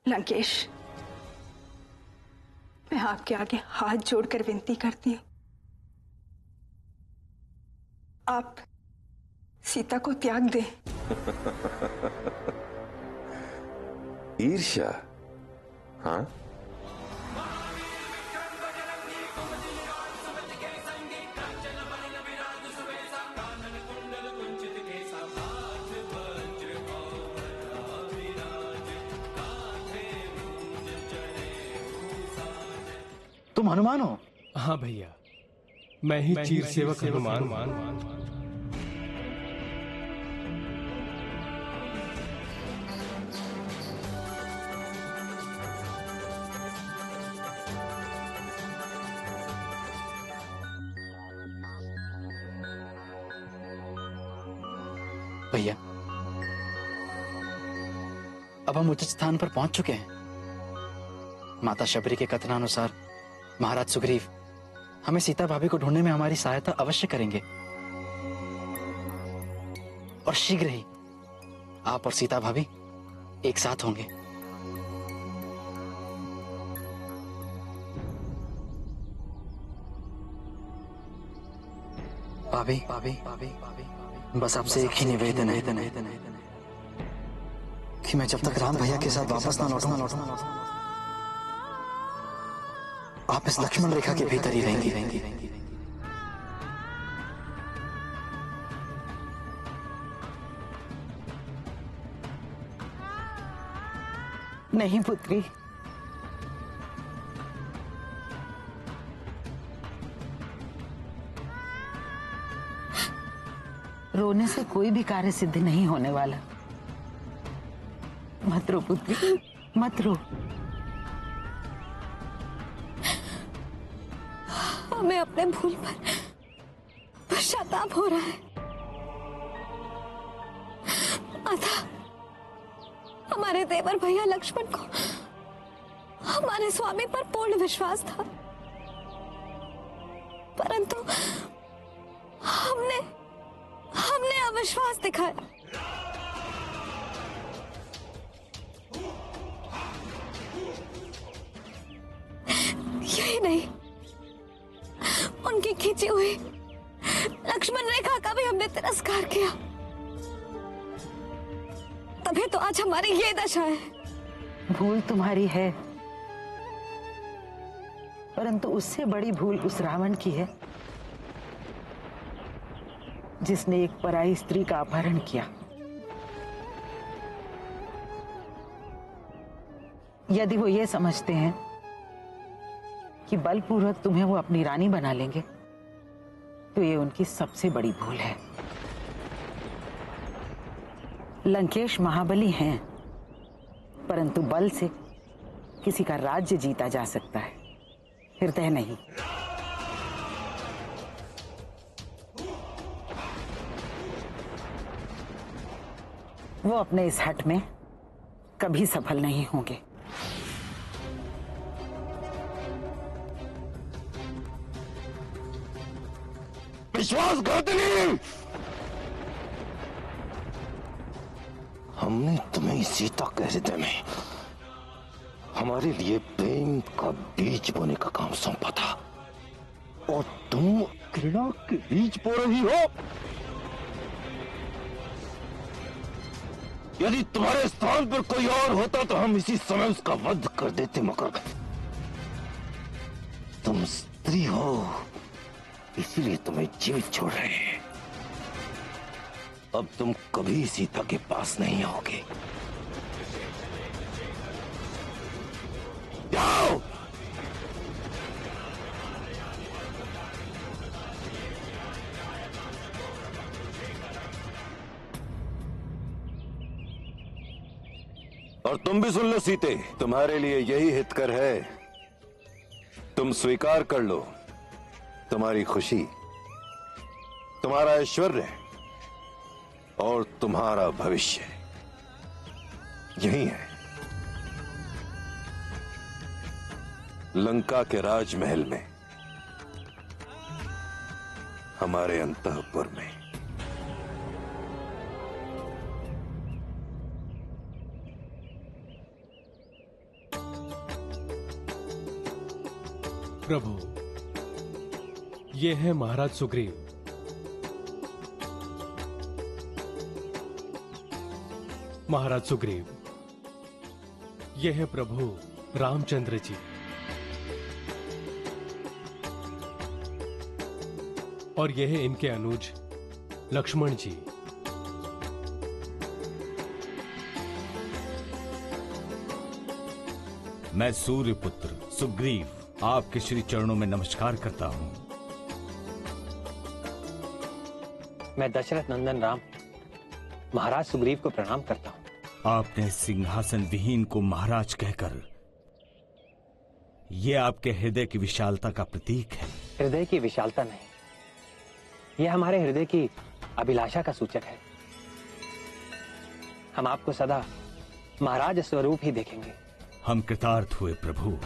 लंकेश, मैं आपके आगे हाथ जोड़कर विनती करती हूं, आप सीता को त्याग दें। ईर्ष्या? हाँ, तुम हनुमान हो? हाँ भैया, मैं ही चीर सेवक हनुमान। भैया, अब हम उचित स्थान पर पहुंच चुके हैं। माता शबरी के कथनानुसार महाराज सुग्रीव हमें सीता भाभी को ढूंढने में हमारी सहायता अवश्य करेंगे, और शीघ्र ही आप और सीता भाभी एक साथ होंगे। भाभी, भाभी, भाभी, भाभी, बस आपसे एक ही निवेदन है कि मैं जब तक राम भैया के साथ वापस ना लौटूं, आप इस लक्ष्मण रेखा के भीतर ही रहेंगी। नहीं पुत्री, रोने से कोई भी कार्य सिद्ध नहीं होने वाला। मत रो पुत्री, मत रो। हमें अपने भूल पर पश्चाताप हो रहा है। माता, हमारे देवर भैया लक्ष्मण को हमारे स्वामी पर पूर्ण विश्वास था, परंतु हमने अविश्वास दिखाया। यही नहीं, उनकी खींची हुई लक्ष्मण रेखा का भी हमने तिरस्कार किया। तभी तो आज हमारी ये दशा है। भूल तुम्हारी है, परंतु उससे बड़ी भूल उस रावण की है जिसने एक पराई स्त्री का अपहरण किया। यदि वो ये समझते हैं कि बलपूर्वक तुम्हें वो अपनी रानी बना लेंगे, तो ये उनकी सबसे बड़ी भूल है। लंकेश महाबली हैं, परंतु बल से किसी का राज्य जीता जा सकता है, हृदय नहीं। वो अपने इस हट में कभी सफल नहीं होंगे। विश्वासघातिनी! हमने तुम्हें सीता के हृदय में हमारे लिए प्रेम का बीज बोने का काम सौंपा था, और तुम घृणा के बीज बो रही हो। यदि तुम्हारे स्थान पर कोई और होता तो हम इसी समय उसका वध कर देते, मगर तुम स्त्री हो, इसीलिए तुम्हें जीवित छोड़ रहे हैं। अब तुम कभी सीता के पास नहीं आओगे। जाओ! और तुम भी सुन लो सीते, तुम्हारे लिए यही हितकर है। तुम स्वीकार कर लो, तुम्हारी खुशी, तुम्हारा ऐश्वर्य और तुम्हारा भविष्य यही है, लंका के राजमहल में, हमारे अंतःपुर में। प्रभु, ये है महाराज सुग्रीव। महाराज सुग्रीव, ये है प्रभु रामचंद्र जी। और ये है इनके अनुज लक्ष्मण जी। मैं सूर्यपुत्र सुग्रीव आपके श्री चरणों में नमस्कार करता हूं। मैं दशरथ नंदन राम महाराज सुग्रीव को प्रणाम करता हूं। आपने सिंहासन विहीन को महाराज कहकर, यह आपके हृदय की विशालता का प्रतीक है। हृदय की विशालता नहीं, यह हमारे हृदय की अभिलाषा का सूचक है। हम आपको सदा महाराज स्वरूप ही देखेंगे। हम कृतार्थ हुए प्रभु।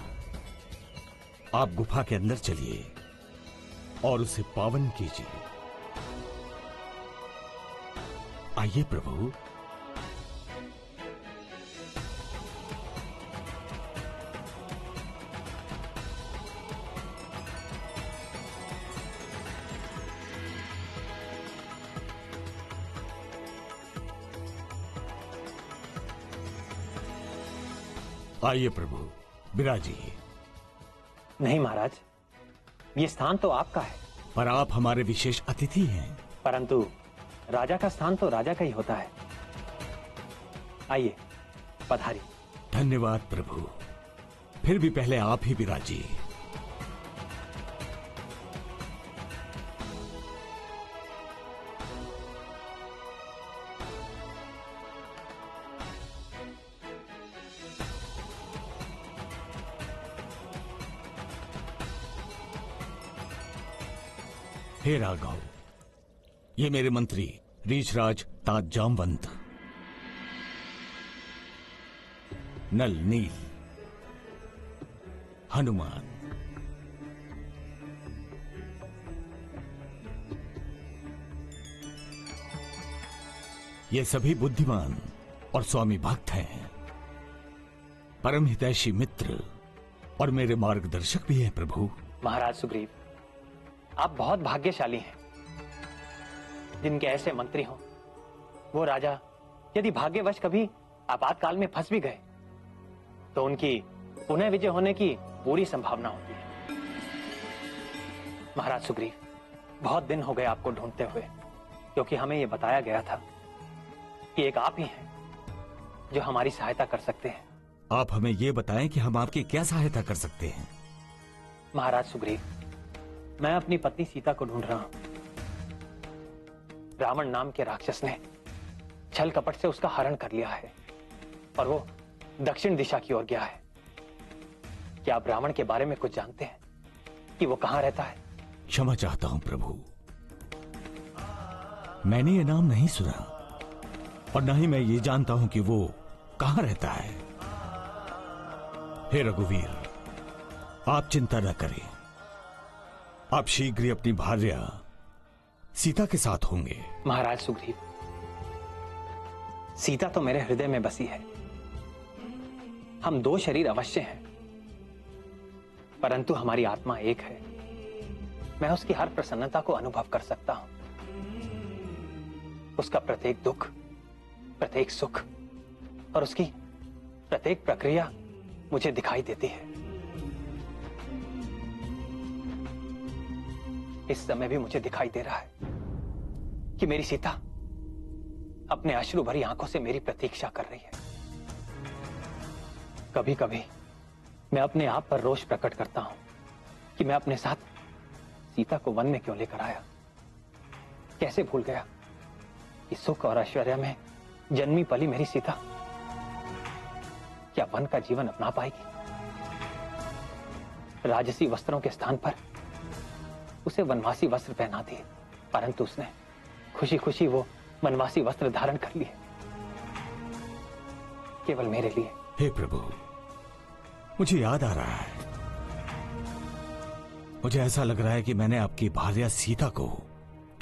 आप गुफा के अंदर चलिए और उसे पावन कीजिए। आइए प्रभु। आइए प्रभु, विराजिए। नहीं महाराज, ये स्थान तो आपका है। पर आप हमारे विशेष अतिथि हैं। परंतु राजा का स्थान तो राजा का ही होता है। आइए, पधारिए। धन्यवाद प्रभु। फिर भी पहले आप ही विराजिए। हे राघव, ये मेरे मंत्री रीछराज ताज जामवंत, नल नील, हनुमान, ये सभी बुद्धिमान और स्वामी भक्त हैं, परम हितैषी मित्र और मेरे मार्गदर्शक भी हैं प्रभु। महाराज सुग्रीव, आप बहुत भाग्यशाली हैं। जिनके ऐसे मंत्री हों, वो राजा यदि भाग्यवश कभी आपातकाल में फंस भी गए तो उनकी पुनः विजय होने की पूरी संभावना होती है। महाराज सुग्रीव, बहुत दिन हो गए आपको ढूंढते हुए, क्योंकि हमें यह बताया गया था कि एक आप ही हैं जो हमारी सहायता कर सकते हैं। आप हमें यह बताएं कि हम आपकी क्या सहायता कर सकते हैं। महाराज सुग्रीव, मैं अपनी पत्नी सीता को ढूंढ रहा हूं। रावण नाम के राक्षस ने छल कपट से उसका हरण कर लिया है और वो दक्षिण दिशा की ओर गया है। क्या आप रावण के बारे में कुछ जानते हैं कि वो कहां रहता है? क्षमा चाहता हूं प्रभु, मैंने ये नाम नहीं सुना और न ही मैं ये जानता हूं कि वो कहां रहता है। हे रघुवीर, आप चिंता न करें। आप शीघ्र ही अपनी भार्या सीता के साथ होंगे। महाराज सुग्रीव, सीता तो मेरे हृदय में बसी है। हम दो शरीर अवश्य हैं, परंतु हमारी आत्मा एक है। मैं उसकी हर प्रसन्नता को अनुभव कर सकता हूं। उसका प्रत्येक दुख, प्रत्येक सुख और उसकी प्रत्येक प्रक्रिया मुझे दिखाई देती है। इस समय भी मुझे दिखाई दे रहा है कि मेरी सीता अपने अश्रु भरी आंखों से मेरी प्रतीक्षा कर रही है। कभी कभी मैं अपने आप पर रोष प्रकट करता हूं कि मैं अपने साथ सीता को वन में क्यों लेकर आया। कैसे भूल गया कि सुख और ऐश्वर्य में जन्मी पली मेरी सीता क्या वन का जीवन अपना पाएगी? राजसी वस्त्रों के स्थान पर उसे वनवासी वस्त्र पहना दिए, परंतु उसने खुशी खुशी वो वनवासी वस्त्र धारण कर लिए, केवल मेरे लिए। हे प्रभु, मुझे याद आ रहा है। मुझे ऐसा लग रहा है कि मैंने आपकी भार्या सीता को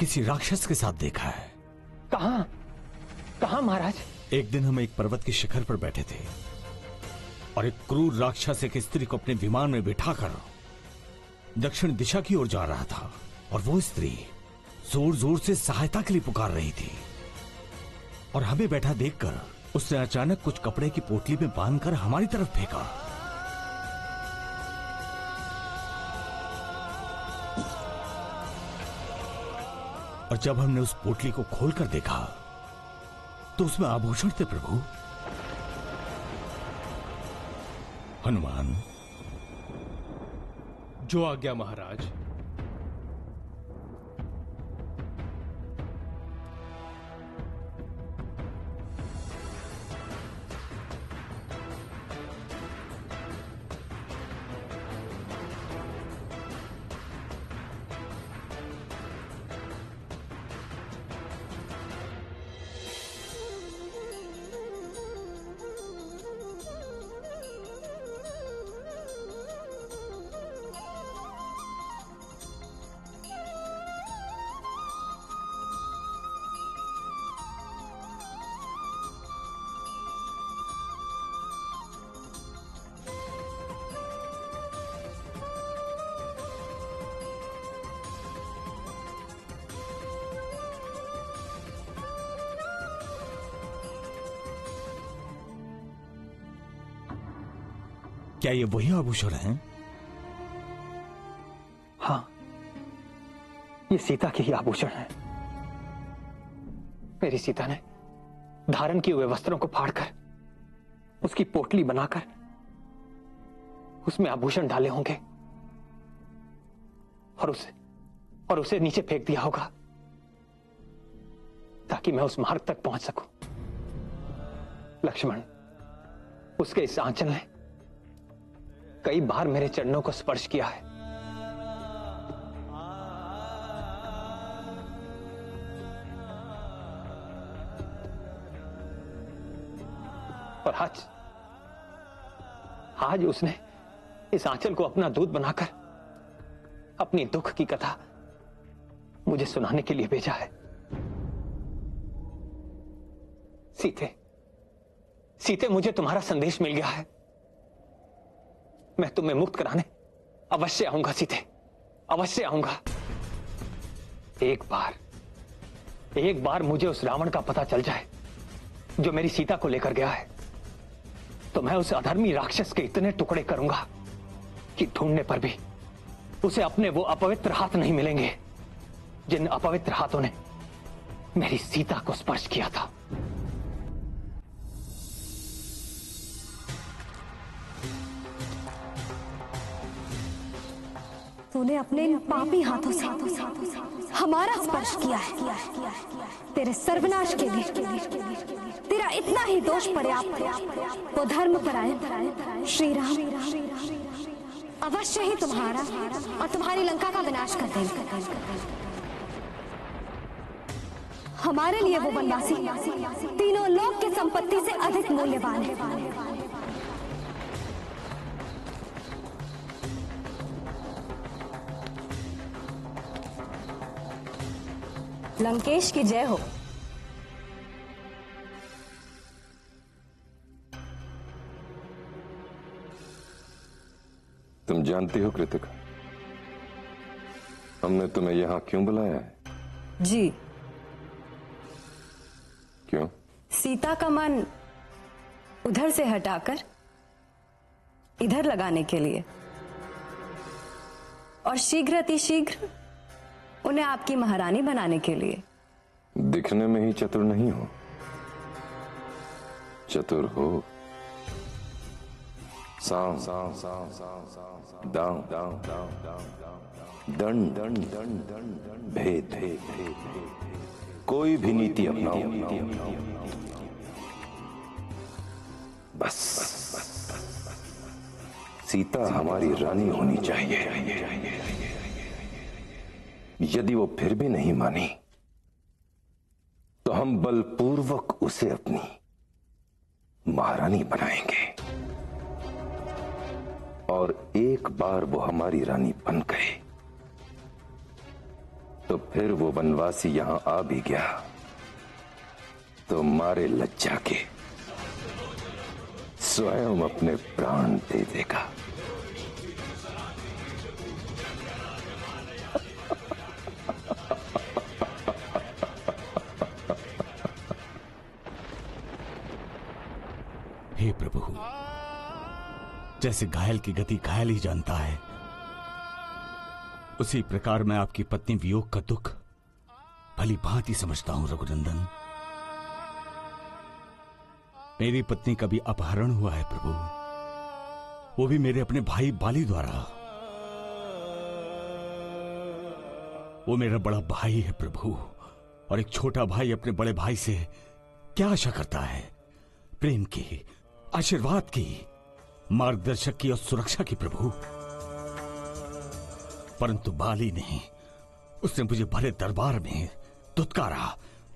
किसी राक्षस के साथ देखा है। कहां? कहां महाराज? एक दिन हम एक पर्वत के शिखर पर बैठे थे और एक क्रूर राक्षस एक स्त्री को अपने विमान में बिठाकर दक्षिण दिशा की ओर जा रहा था और वो स्त्री जोर जोर से सहायता के लिए पुकार रही थी। और हमें बैठा देखकर उसने अचानक कुछ कपड़े की पोटली में बांधकर हमारी तरफ फेंका। और जब हमने उस पोटली को खोलकर देखा तो उसमें आभूषण थे प्रभु। हनुमान। जो आज्ञा महाराज। क्या ये वही आभूषण हैं? हाँ, ये सीता के ही आभूषण हैं। मेरी सीता ने धारण किए हुए वस्त्रों को फाड़कर उसकी पोटली बनाकर उसमें आभूषण डाले होंगे और उसे नीचे फेंक दिया होगा ताकि मैं उस मार्ग तक पहुंच सकूं। लक्ष्मण, उसके इस आंचल ने कई बार मेरे चरणों को स्पर्श किया है। और आज उसने इस आंचल को अपना दूत बनाकर अपनी दुख की कथा मुझे सुनाने के लिए भेजा है। सीते, मुझे तुम्हारा संदेश मिल गया है। मैं तुम्हें मुक्त कराने अवश्य आऊंगा सीते, अवश्य आऊंगा। एक बार मुझे उस रावण का पता चल जाए जो मेरी सीता को लेकर गया है, तो मैं उस अधर्मी राक्षस के इतने टुकड़े करूंगा कि ढूंढने पर भी उसे अपने वो अपवित्र हाथ नहीं मिलेंगे जिन अपवित्र हाथों ने मेरी सीता को स्पर्श किया था। तूने अपने इन पापी हाथों से हमारा स्पर्श किया है। तेरे सर्वनाश के लिए तेरा इतना ही दोष पर्याप्त है। वो धर्म परायण श्री राम अवश्य ही तुम्हारा और तुम्हारी लंका का विनाश कर देंगे। हमारे लिए वो वनवासी तीनों लोक की संपत्ति से अधिक मूल्यवान है। लंकेश की जय हो। तुम जानती हो कृतिका, हमने तुम्हें यहां क्यों बुलाया है? जी, क्यों? सीता का मन उधर से हटाकर इधर लगाने के लिए और शीघ्र अतिशीघ्र उन्हें आपकी महारानी बनाने के लिए। दिखने में ही चतुर नहीं हो, चतुर हो। साम दाम दंड भेद, कोई भी नीति अपनाओ, बस सीता हमारी रानी होनी चाहिए। यदि वो फिर भी नहीं मानी तो हम बलपूर्वक उसे अपनी महारानी बनाएंगे, और एक बार वो हमारी रानी बन गए तो फिर वो वनवासी यहां आ भी गया तो मारे लज्जा के स्वयं अपने प्राण दे देगा। जैसे घायल की गति घायल ही जानता है, उसी प्रकार मैं आपकी पत्नी वियोग का दुख भली भांति समझता हूं रघुनंदन। मेरी पत्नी का भी अपहरण हुआ है प्रभु, वो भी मेरे अपने भाई बाली द्वारा। वो मेरा बड़ा भाई है प्रभु, और एक छोटा भाई अपने बड़े भाई से क्या आशा करता है? प्रेम की, आशीर्वाद की, मार्गदर्शक की और सुरक्षा की प्रभु। परंतु बाली ने, उसने मुझे भले दरबार में धुतकारा,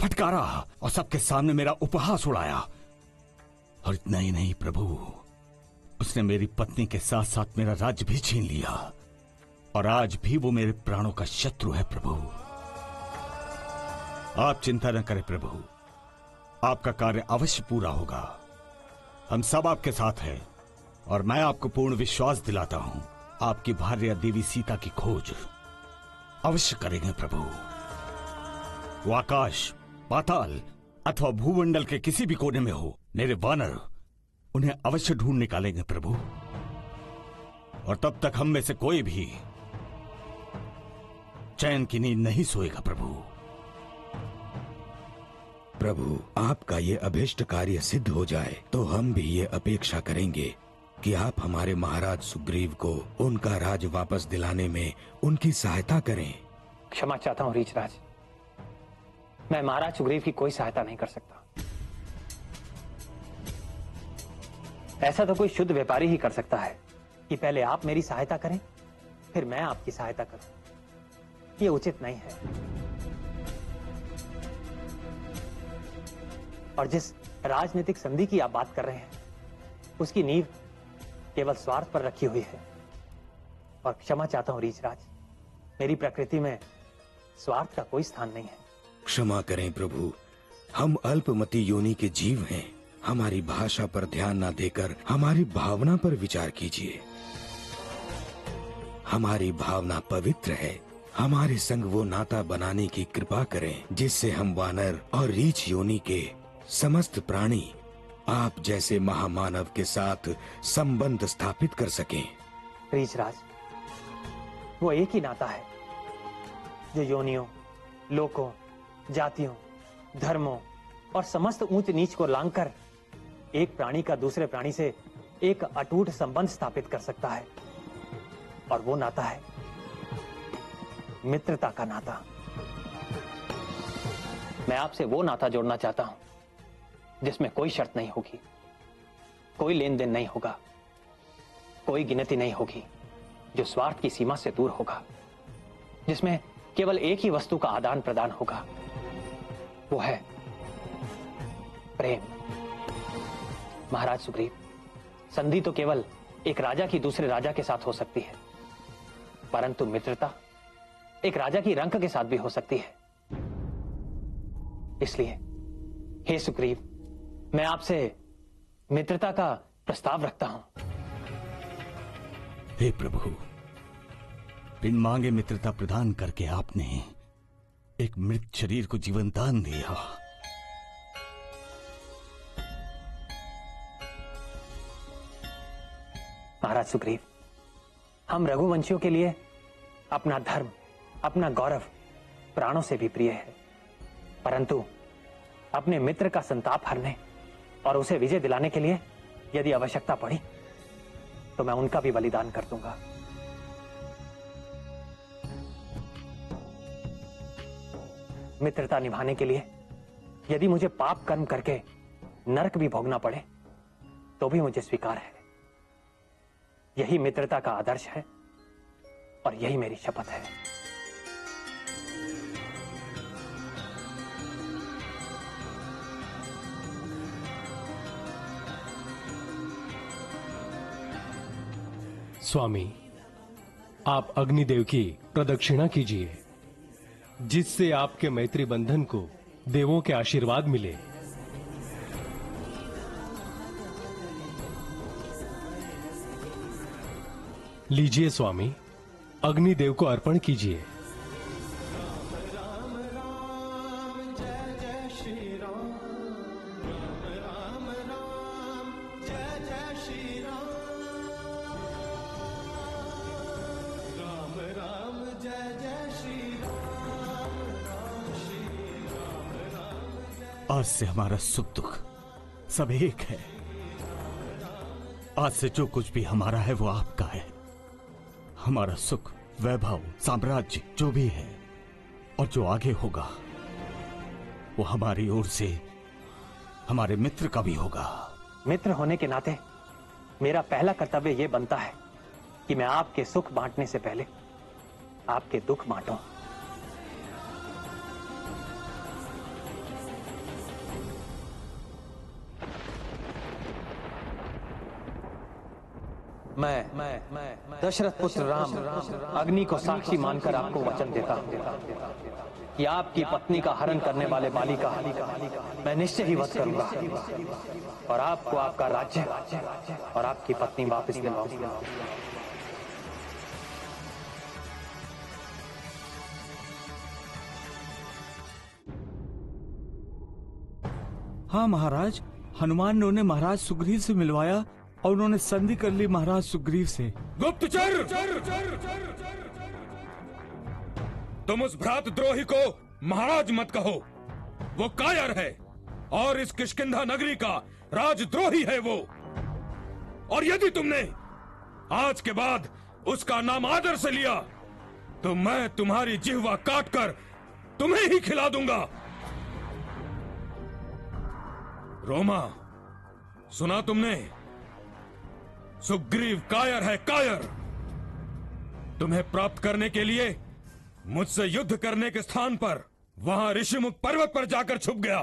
फटकारा और सबके सामने मेरा उपहास उड़ाया। और इतना ही नहीं प्रभु, उसने मेरी पत्नी के साथ साथ मेरा राज्य भी छीन लिया, और आज भी वो मेरे प्राणों का शत्रु है प्रभु। आप चिंता न करें प्रभु, आपका कार्य अवश्य पूरा होगा। हम सब आपके साथ हैं, और मैं आपको पूर्ण विश्वास दिलाता हूं, आपकी भार्या देवी सीता की खोज अवश्य करेंगे प्रभु। वो आकाश, पाताल अथवा भूमंडल के किसी भी कोने में हो, मेरे वानर उन्हें अवश्य ढूंढ निकालेंगे प्रभु। और तब तक हम में से कोई भी चैन की नींद नहीं सोएगा प्रभु। प्रभु, आपका ये अभिष्ट कार्य सिद्ध हो जाए तो हम भी ये अपेक्षा करेंगे कि आप हमारे महाराज सुग्रीव को उनका राज वापस दिलाने में उनकी सहायता करें। क्षमा चाहता हूं रीछराज, मैं महाराज सुग्रीव की कोई सहायता नहीं कर सकता। ऐसा तो कोई शुद्ध व्यापारी ही कर सकता है कि पहले आप मेरी सहायता करें, फिर मैं आपकी सहायता करूं। ये उचित नहीं है। और जिस राजनीतिक संधि की आप बात कर रहे हैं, उसकी नींव केवल स्वार्थ पर रखी हुई है। और क्षमा चाहता हूं रीछराज, मेरी प्रकृति में स्वार्थ का कोई स्थान नहीं है। क्षमा करें प्रभु, हम अल्पमति योनि के जीव हैं। हमारी भाषा पर ध्यान न देकर हमारी भावना पर विचार कीजिए। हमारी भावना पवित्र है। हमारे संग वो नाता बनाने की कृपा करें जिससे हम वानर और रीछ योनि के समस्त प्राणी आप जैसे महामानव के साथ संबंध स्थापित कर सकें। रीछराज, वो एक ही नाता है जो योनियों, लोकों, जातियों, धर्मों और समस्त ऊंच नीच को लांघकर एक प्राणी का दूसरे प्राणी से एक अटूट संबंध स्थापित कर सकता है। और वो नाता है मित्रता का नाता। मैं आपसे वो नाता जोड़ना चाहता हूं जिसमें कोई शर्त नहीं होगी, कोई लेन देन नहीं होगा, कोई गिनती नहीं होगी, जो स्वार्थ की सीमा से दूर होगा, जिसमें केवल एक ही वस्तु का आदान प्रदान होगा, वो है प्रेम। महाराज सुग्रीव, संधि तो केवल एक राजा की दूसरे राजा के साथ हो सकती है, परंतु मित्रता एक राजा की रंक के साथ भी हो सकती है। इसलिए हे सुग्रीव, मैं आपसे मित्रता का प्रस्ताव रखता हूं। हे प्रभु, बिन मांगे मित्रता प्रदान करके आपने एक मृत शरीर को जीवन दान दिया। महाराज सुग्रीव, हम रघुवंशियों के लिए अपना धर्म, अपना गौरव प्राणों से भी प्रिय है, परंतु अपने मित्र का संताप हरने और उसे विजय दिलाने के लिए यदि आवश्यकता पड़ी तो मैं उनका भी बलिदान कर दूंगा। मित्रता निभाने के लिए यदि मुझे पाप कर्म करके नरक भी भोगना पड़े तो भी मुझे स्वीकार है। यही मित्रता का आदर्श है और यही मेरी शपथ है। स्वामी, आप अग्निदेव की प्रदक्षिणा कीजिए, जिससे आपके मैत्री बंधन को देवों के आशीर्वाद मिले। लीजिए स्वामी, अग्निदेव को अर्पण कीजिए। आज से हमारा सुख दुख सब एक है। आज से जो कुछ भी हमारा है वो आपका है। हमारा सुख, वैभव, साम्राज्य जो भी है और जो आगे होगा वो हमारी ओर से हमारे मित्र का भी होगा। मित्र होने के नाते मेरा पहला कर्तव्य यह बनता है कि मैं आपके सुख बांटने से पहले आपके दुख बांटूं। मैं दशरथ पुत्र राम अग्नि को साक्षी मानकर आपको वचन देता हूं कि आपकी पत्नी का हरण करने वाले बाली का मैं निश्चय ही वध करूंगा और आपको आपका राज्य और आपकी पत्नी वापस दिलवाऊंगा। हाँ महाराज, हनुमान ने उन्हें महाराज सुग्रीव से मिलवाया और उन्होंने संधि कर ली महाराज सुग्रीव से। गुप्तचर, तुम उस भ्रातद्रोही को महाराज मत कहो। वो कायर है और इस किष्किंधा नगरी का राजद्रोही है वो। और यदि तुमने आज के बाद उसका नाम आदर से लिया तो मैं तुम्हारी जिह्वा काटकर तुम्हें ही खिला दूंगा। रोमा, सुना तुमने? सुग्रीव कायर है, कायर। तुम्हें प्राप्त करने के लिए मुझसे युद्ध करने के स्थान पर वहां ऋषिमुख पर्वत पर जाकर छुप गया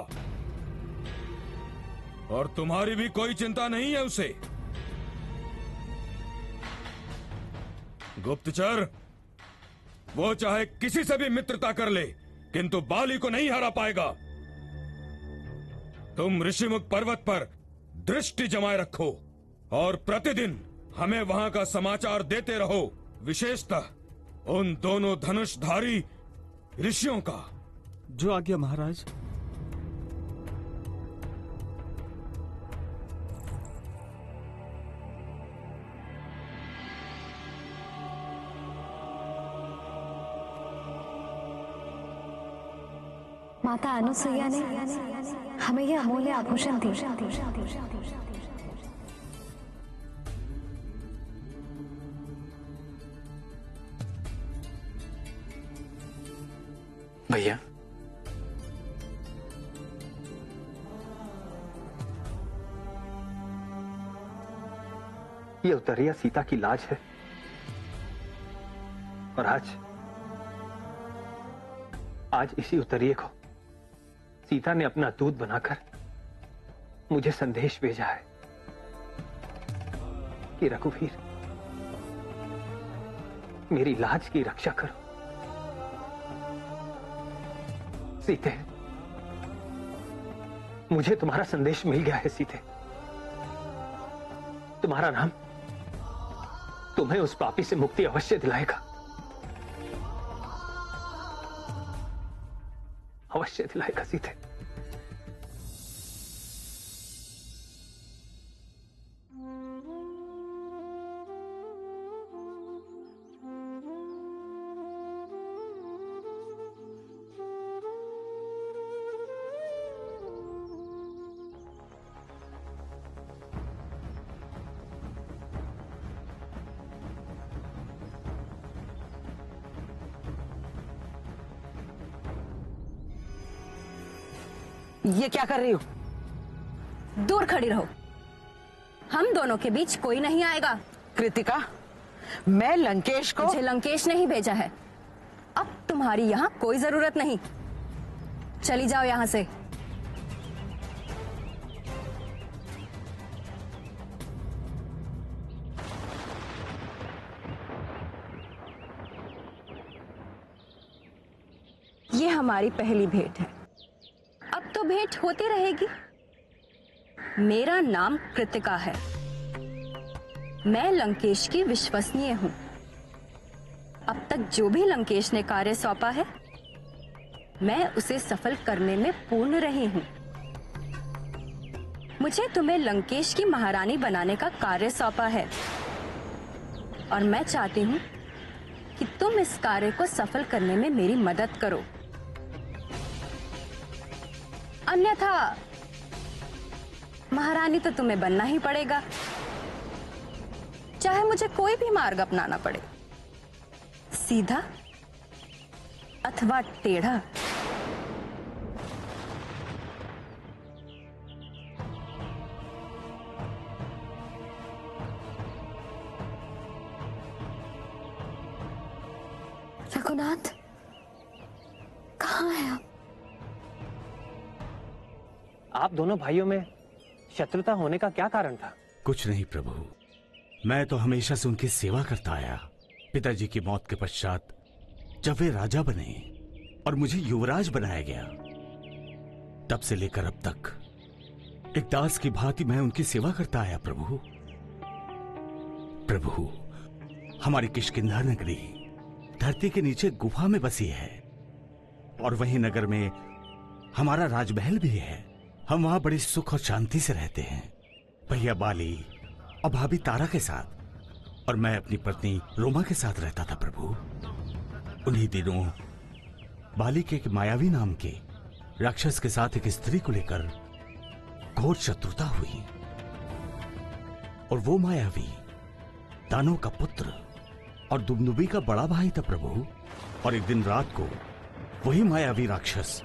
और तुम्हारी भी कोई चिंता नहीं है उसे। गुप्तचर, वो चाहे किसी से भी मित्रता कर ले किंतु बाली को नहीं हरा पाएगा। तुम ऋषिमुख पर्वत पर दृष्टि जमाए रखो और प्रतिदिन हमें वहां का समाचार देते रहो, विशेषतः उन दोनों धनुषधारी ऋषियों का। जो आज्ञा महाराज। माता अनुसुईया ने हमें यह अमूल्य आभूषण दी। भैया, ये उतरिया सीता की लाज है और आज इसी उतरिये को सीता ने अपना दूत बनाकर मुझे संदेश भेजा है कि रघुवीर, मेरी लाज की रक्षा करो। सीते, मुझे तुम्हारा संदेश मिल गया है। सीते, तुम्हारा नाम तुम्हें उस पापी से मुक्ति अवश्य दिलाएगा, अवश्य दिलाएगा। सीते, ये क्या कर रही हो? दूर खड़ी रहो, हम दोनों के बीच कोई नहीं आएगा। कृतिका, मैं लंकेश को मुझे लंकेश नहीं भेजा है। अब तुम्हारी यहाँ कोई जरूरत नहीं, चली जाओ यहाँ से। ये हमारी पहली भेंट है, अब तो भेंट होती रहेगी। मेरा नाम कृतिका है, मैं लंकेश की विश्वसनीय हूं। अब तक जो भी लंकेश ने कार्य सौंपा है, मैं उसे सफल करने में पूर्ण रही हूं। मुझे तुम्हें लंकेश की महारानी बनाने का कार्य सौंपा है और मैं चाहती हूं कि तुम इस कार्य को सफल करने में मेरी मदद करो। अन्यथा महारानी तो तुम्हें बनना ही पड़ेगा, चाहे मुझे कोई भी मार्ग अपनाना पड़े, सीधा अथवा टेढ़ा। रघुनाथ कहाँ है आप? आप दोनों भाइयों में शत्रुता होने का क्या कारण था? कुछ नहीं प्रभु, मैं तो हमेशा से उनकी सेवा करता आया। पिताजी की मौत के पश्चात जब वे राजा बने और मुझे युवराज बनाया गया, तब से लेकर अब तक एक दास की भांति मैं उनकी सेवा करता आया। प्रभु प्रभु, हमारी किष्किंधा नगरी धरती के नीचे गुफा में बसी है और वहीं नगर में हमारा राजमहल भी है। हम वहां बड़ी सुख और शांति से रहते हैं, भैया बाली और भाभी तारा के साथ, और मैं अपनी पत्नी रोमा के साथ रहता था। प्रभु, उन्हीं दिनों बाली के एक मायावी नाम के राक्षस के साथ एक स्त्री को लेकर घोर शत्रुता हुई, और वो मायावी दानव का पुत्र और दुबनुबी का बड़ा भाई था। प्रभु, और एक दिन रात को वही मायावी राक्षस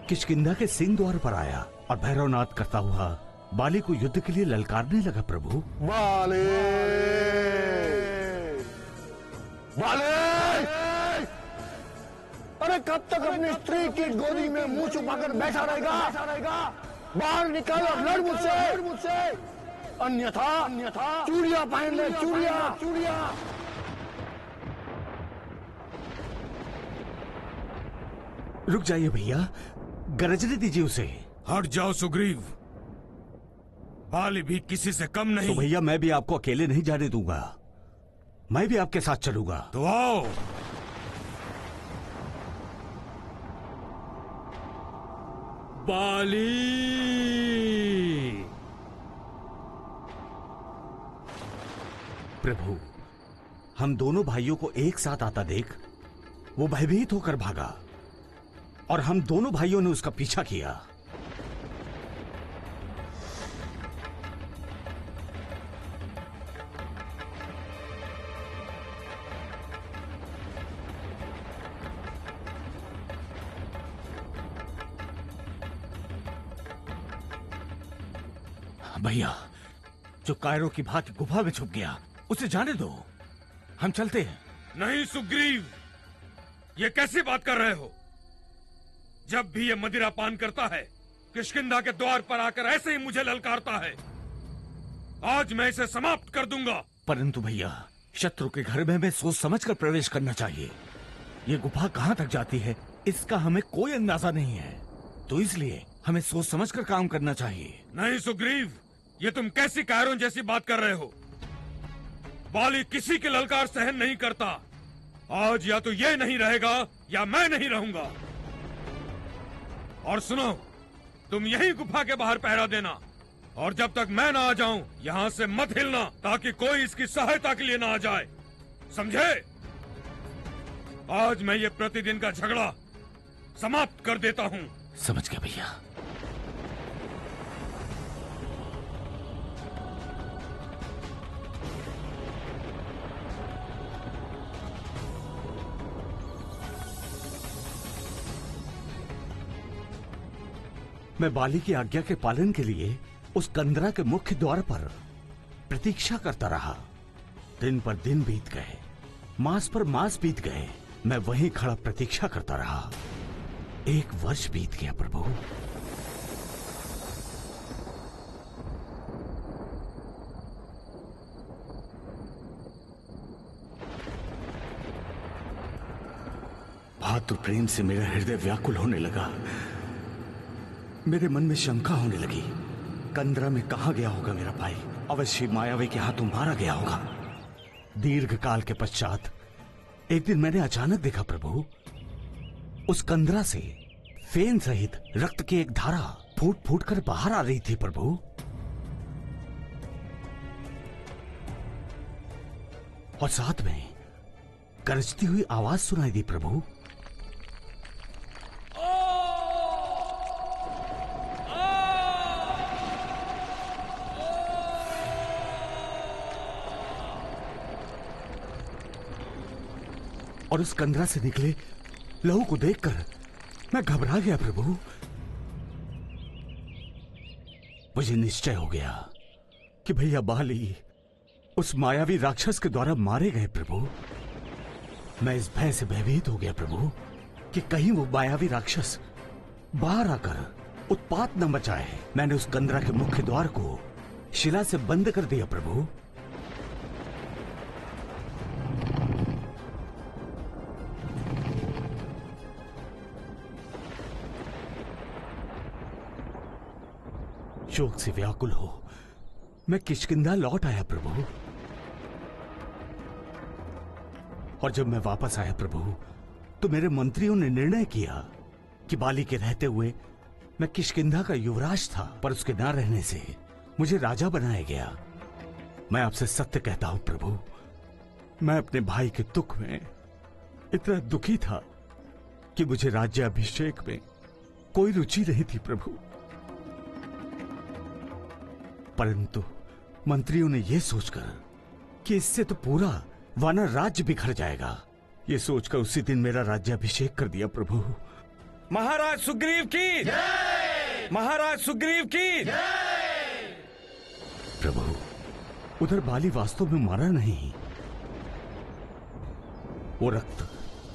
किष्किंधा के सिंह द्वार पर आया और भैरवनाद करता हुआ बाली को युद्ध के लिए ललकारने लगा। प्रभु, बाले बाले, अरे कब तक अपनी स्त्री की गोदी में मुंह छुपाकर बैठा रहेगा? बाहर निकल और लड़ मुझसे, अन्यथा चूड़ियां पहन ले, चूड़ियां। रुक जाइए भैया, गरजने दीजिए उसे। हट जाओ सुग्रीव, बाली भी किसी से कम नहीं। तो भैया मैं भी आपको अकेले नहीं जाने दूंगा, मैं भी आपके साथ चलूंगा। तो आओ। बाली, प्रभु, हम दोनों भाइयों को एक साथ आता देख वो भयभीत होकर भागा और हम दोनों भाइयों ने उसका पीछा किया। भैया, जो कायरों की भांति गुफा में छुप गया उसे जाने दो, हम चलते हैं। नहीं सुग्रीव, ये कैसी बात कर रहे हो? जब भी ये मदिरा पान करता है, किष्किंधा के द्वार पर आकर ऐसे ही मुझे ललकारता है। आज मैं इसे समाप्त कर दूंगा। परंतु भैया, शत्रु के घर में हमें सोच समझकर प्रवेश करना चाहिए। ये गुफा कहाँ तक जाती है इसका हमें कोई अंदाजा नहीं है, तो इसलिए हमें सोच समझकर काम करना चाहिए। नहीं सुग्रीव, ये तुम कैसी कायरों जैसी बात कर रहे हो? बाली किसी की ललकार सहन नहीं करता। आज या तो ये नहीं रहेगा या मैं नहीं रहूंगा। और सुनो, तुम यही गुफा के बाहर पहरा देना, और जब तक मैं ना आ जाऊं यहाँ से मत हिलना, ताकि कोई इसकी सहायता के लिए ना आ जाए, समझे? आज मैं ये प्रतिदिन का झगड़ा समाप्त कर देता हूँ। समझ गया भैया। मैं बाली की आज्ञा के पालन के लिए उस कंदरा के मुख्य द्वार पर प्रतीक्षा करता रहा। दिन पर दिन बीत गए, मास पर मास बीत गए, मैं वहीं खड़ा प्रतीक्षा करता रहा। 1 वर्ष बीत गया। प्रभु, भातृ प्रेम से मेरा हृदय व्याकुल होने लगा। मेरे मन में शंका होने लगी, कंदरा में कहां गया होगा मेरा भाई? अवश्य मायावी के हाथों मारा गया होगा। दीर्घ काल के पश्चात एक दिन मैंने अचानक देखा प्रभु, उस कंदरा से फेन सहित रक्त की एक धारा फूट फूट कर बाहर आ रही थी। प्रभु, और साथ में गरजती हुई आवाज सुनाई दी। प्रभु, और उस कंदरा से निकले लहू को देखकर मैं घबरा गया प्रभु। मुझे निश्चय हो गया कि भैया बाली उस मायावी राक्षस के द्वारा मारे गए प्रभु। मैं इस भय से भयभीत हो गया प्रभु कि कहीं वो मायावी राक्षस बाहर आकर उत्पात न मचाए। मैंने उस कंदरा के मुख्य द्वार को शिला से बंद कर दिया प्रभु। शोक से व्याकुल हो मैं किष्किंधा लौट आया प्रभु। और जब मैं वापस आया प्रभु तो मेरे मंत्रियों ने निर्णय किया कि बाली के रहते हुए मैं किष्किंधा का युवराज था, पर उसके ना रहने से मुझे राजा बनाया गया। मैं आपसे सत्य कहता हूं प्रभु, मैं अपने भाई के दुख में इतना दुखी था कि मुझे राज्याभिषेक में कोई रुचि नहीं थी प्रभु। परंतु मंत्रियों ने यह सोचकर कि इससे तो पूरा वानर राज्य बिखर जाएगा, ये सोचकर उसी दिन मेरा राज्याभिषेक कर दिया प्रभु। महाराज सुग्रीव की जय! महाराज सुग्रीव की जय! प्रभु उधर बाली वास्तव में मारा नहीं। वो रक्त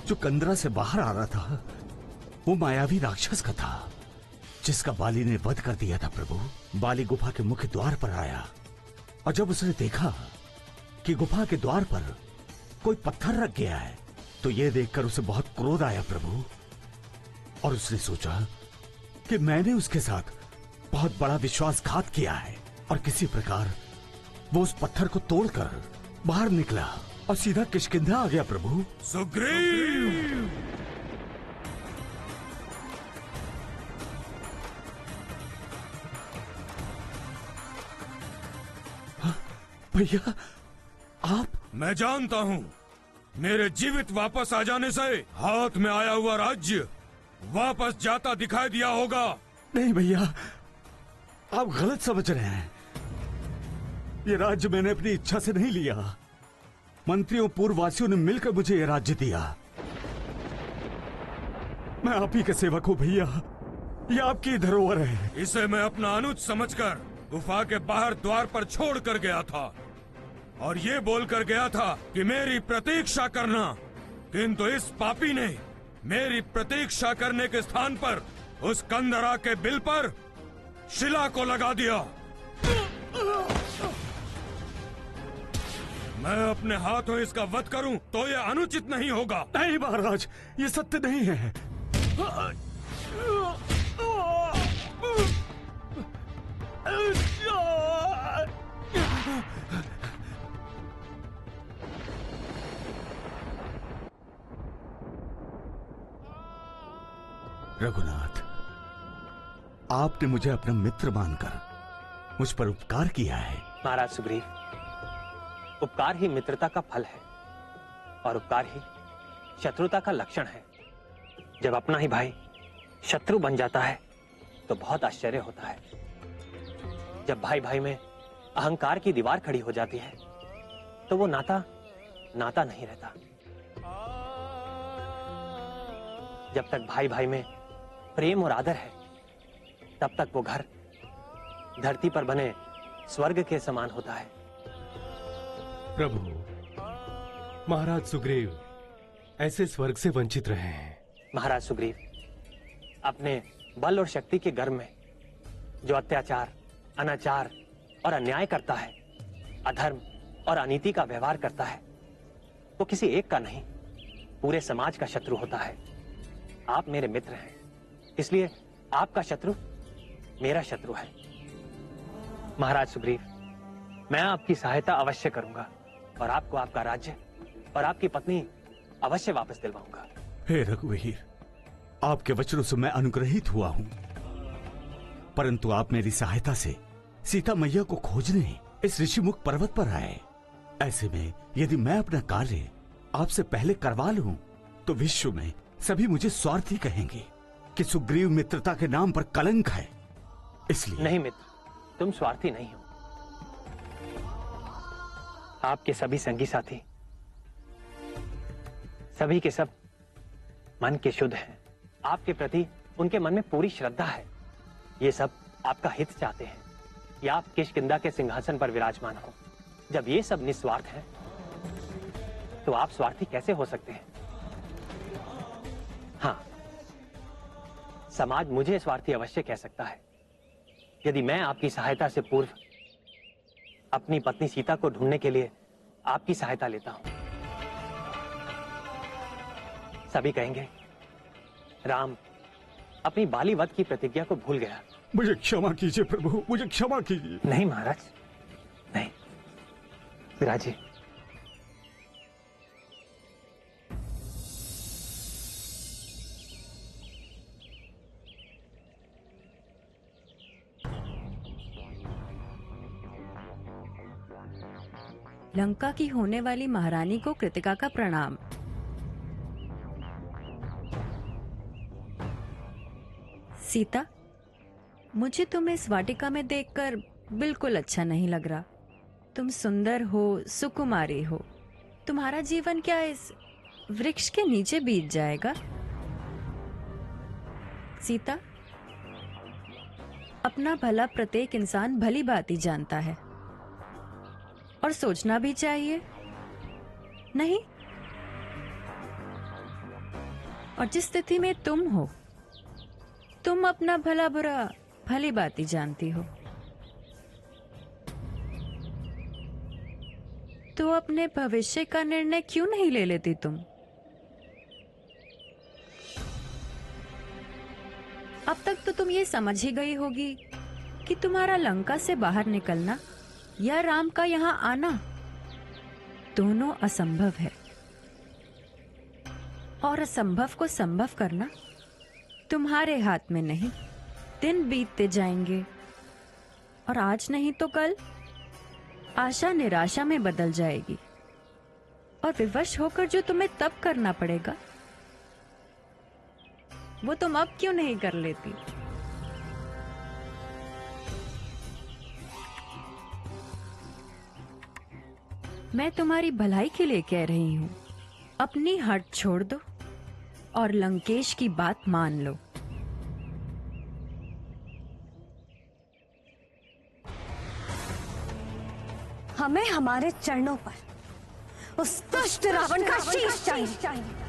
जो कंदरा से बाहर आ रहा था वो मायावी राक्षस का था जिसका बाली ने वध कर दिया था प्रभु। बाली गुफा के मुख्य द्वार पर आया और जब उसने देखा कि गुफा के द्वार पर कोई पत्थर रख गया है तो यह देखकर उसे बहुत क्रोध आया प्रभु। और उसने सोचा कि मैंने उसके साथ बहुत बड़ा विश्वासघात किया है और किसी प्रकार वो उस पत्थर को तोड़कर बाहर निकला और सीधा किष्किंधा आ गया प्रभु। सुग्रीव! भैया आप? मैं जानता हूं मेरे जीवित वापस आ जाने से हाथ में आया हुआ राज्य वापस जाता दिखाई दिया होगा। नहीं भैया आप गलत समझ रहे हैं। ये राज्य मैंने अपनी इच्छा से नहीं लिया, मंत्रियों पूर्ववासियों ने मिलकर मुझे ये राज्य दिया। मैं आप ही का सेवक हूं भैया, ये आपकी धरोहर है। इसे मैं अपना अनुज समझकर गुफा के बाहर द्वार पर छोड़ कर गया था और ये बोलकर गया था कि मेरी प्रतीक्षा करना, किंतु इस पापी ने मेरी प्रतीक्षा करने के स्थान पर उस कंदरा के बिल पर शिला को लगा दिया। मैं अपने हाथों इसका वध करूं तो यह अनुचित नहीं होगा। नहीं महाराज, ये सत्य नहीं है। रघुनाथ, आपने मुझे अपना मित्र मानकर मुझ पर उपकार किया है। महाराज सुग्रीव, उपकार ही मित्रता का फल है और उपकार ही शत्रुता का लक्षण है। जब अपना ही भाई शत्रु बन जाता है तो बहुत आश्चर्य होता है। जब भाई भाई में अहंकार की दीवार खड़ी हो जाती है तो वो नाता नाता नहीं रहता। जब तक भाई भाई में प्रेम और आदर है तब तक वो घर धरती पर बने स्वर्ग के समान होता है। प्रभु, महाराज सुग्रीव ऐसे स्वर्ग से वंचित रहे हैं। महाराज सुग्रीव, अपने बल और शक्ति के गर्व में जो अत्याचार, अनाचार और अन्याय करता है, अधर्म और अनीति का व्यवहार करता है, वो किसी एक का नहीं पूरे समाज का शत्रु होता है। आप मेरे मित्र हैं, इसलिए आपका शत्रु मेरा शत्रु है। महाराज सुग्रीव, मैं आपकी सहायता अवश्य करूंगा और आपको आपका राज्य और आपकी पत्नी अवश्य वापस दिलवाऊंगा। हे रघुवीर, आपके वचनों से मैं अनुग्रहित हुआ हूं, परंतु आप मेरी सहायता से सीता मैया को खोजने इस ऋषिमुख पर्वत पर आए। ऐसे में यदि मैं अपना कार्य आपसे पहले करवा लूं तो विश्व में सभी मुझे स्वार्थी कहेंगे कि सुग्रीव मित्रता के नाम पर कलंक है। इसलिए नहीं मित्र, तुम स्वार्थी नहीं हो। आपके सभी संगी साथी सभी के सब मन के शुद्ध हैं। आपके प्रति उनके मन में पूरी श्रद्धा है। ये सब आपका हित चाहते हैं कि आप किष्किंधा के सिंहासन पर विराजमान हो। जब ये सब निस्वार्थ है तो आप स्वार्थी कैसे हो सकते हैं? हाँ, समाज मुझे स्वार्थी अवश्य कह सकता है यदि मैं आपकी सहायता से पूर्व अपनी पत्नी सीता को ढूंढने के लिए आपकी सहायता लेता हूं। सभी कहेंगे राम अपनी बाली वध की प्रतिज्ञा को भूल गया। मुझे क्षमा कीजिए प्रभु, मुझे क्षमा कीजिए। नहीं महाराज, नहीं। विराजी, लंका की होने वाली महारानी को कृतिका का प्रणाम। सीता, मुझे तुम्हें इस वाटिका में देखकर बिल्कुल अच्छा नहीं लग रहा। तुम सुंदर हो, सुकुमारी हो। तुम्हारा जीवन क्या इस वृक्ष के नीचे बीत जाएगा? सीता, अपना भला प्रत्येक इंसान भली भांति जानता है और सोचना भी चाहिए, नहीं? और जिस स्थिति में तुम हो, तुम अपना भला बुरा भली भांति जानती हो, तो अपने भविष्य का निर्णय क्यों नहीं ले लेती तुम? अब तक तो तुम ये समझ ही गई होगी कि तुम्हारा लंका से बाहर निकलना या राम का यहाँ आना दोनों असंभव है, और असंभव को संभव करना तुम्हारे हाथ में नहीं। दिन बीतते जाएंगे और आज नहीं तो कल आशा निराशा में बदल जाएगी, और विवश होकर जो तुम्हें तब करना पड़ेगा वो तुम अब क्यों नहीं कर लेती? मैं तुम्हारी भलाई के लिए कह रही हूं। अपनी हट छोड़ दो और लंकेश की बात मान लो। हमें हमारे चरणों पर उस दुष्ट रावण का शीश चाहिए।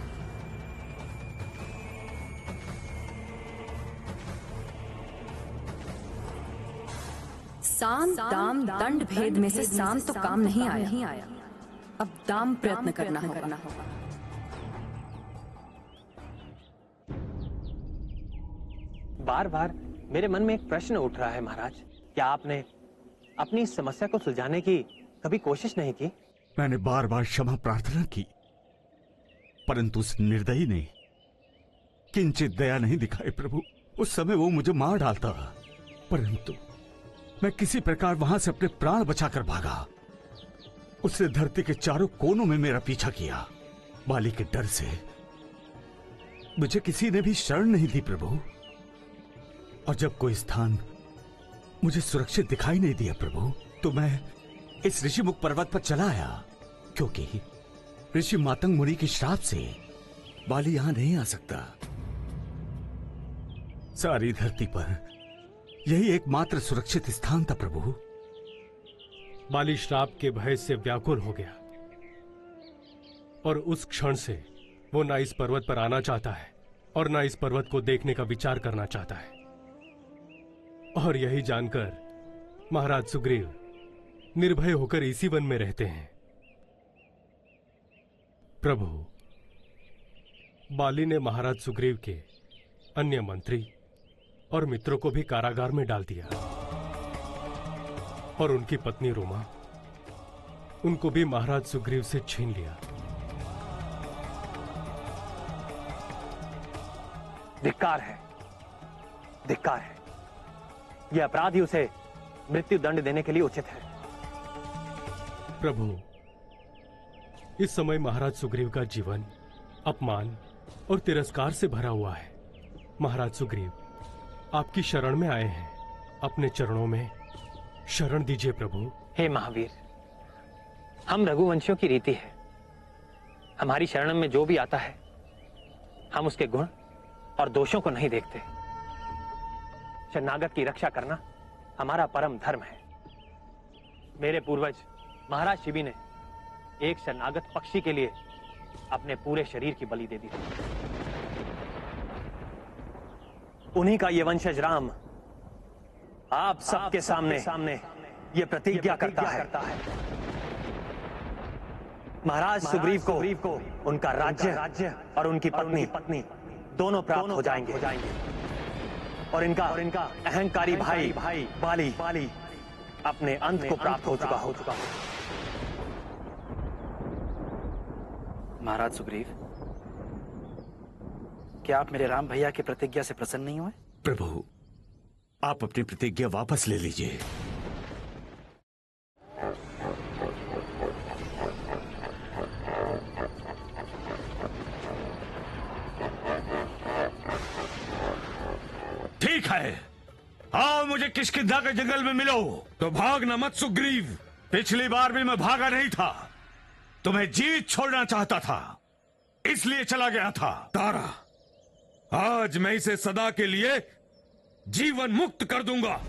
साम दाम दंड भेद में से साम तो काम नहीं आया, अब दाम प्रयत्न करना होगा। बार बार मेरे मन में एक प्रश्न उठ रहा है महाराज, क्या आपने अपनी इस समस्या को सुलझाने की कभी कोशिश नहीं की? मैंने बार बार क्षमा प्रार्थना की, परंतु उस निर्दयी ने किंचित दया नहीं दिखाई प्रभु। उस समय वो मुझे मार डालता, परंतु मैं किसी प्रकार वहां से अपने प्राण बचाकर भागा। उसने धरती के चारों कोनों में मेरा पीछा किया। बाली के डर से मुझे किसी ने भी शरण नहीं दी प्रभु, और जब कोई स्थान मुझे सुरक्षित दिखाई नहीं दिया प्रभु, तो मैं इस ऋषिमुख पर्वत पर चला आया, क्योंकि ऋषि मातंग मुनि के श्राप से बाली यहां नहीं आ सकता। सारी धरती पर यही एकमात्र सुरक्षित स्थान था प्रभु। बाली श्राप के भय से व्याकुल हो गया, और उस क्षण से वो ना इस पर्वत पर आना चाहता है और ना इस पर्वत को देखने का विचार करना चाहता है। और यही जानकर महाराज सुग्रीव निर्भय होकर इसी वन में रहते हैं। प्रभु, बाली ने महाराज सुग्रीव के अन्य मंत्री और मित्रों को भी कारागार में डाल दिया, और उनकी पत्नी रोमा, उनको भी महाराज सुग्रीव से छीन लिया। धिक्कार है, धिक्कार है। यह अपराधी उसे मृत्यु दंड देने के लिए उचित है। प्रभु, इस समय महाराज सुग्रीव का जीवन अपमान और तिरस्कार से भरा हुआ है। महाराज सुग्रीव आपकी शरण में आए हैं, अपने चरणों में शरण दीजिए प्रभु। हे महावीर, हम रघुवंशियों की रीति है हमारी शरण में जो भी आता है हम उसके गुण और दोषों को नहीं देखते। शरणागत की रक्षा करना हमारा परम धर्म है। मेरे पूर्वज महाराज शिबी ने एक शरणागत पक्षी के लिए अपने पूरे शरीर की बलि दे दी थी। उन्हीं का ये वंशज राम आप सबके सामने ये प्रतिज्ञा करता है महाराज सुग्रीव को उनका राज्य और उनकी पत्नी दोनों प्राप्त हो जाएंगे और इनका अहंकारी भाई बाली अपने अंत को प्राप्त हो चुका। महाराज सुग्रीव, क्या आप मेरे राम भैया की प्रतिज्ञा से प्रसन्न नहीं हुए? प्रभु, आप अपनी प्रतिज्ञा वापस ले लीजिए। ठीक है, आओ मुझे किष्किंधा के जंगल में मिलो। तो भागना मत सुग्रीव, पिछली बार भी मैं भागा नहीं था, तुम्हें जीत छोड़ना चाहता था इसलिए चला गया था। तारा, आज मैं इसे सदा के लिए जीवन मुक्त कर दूंगा।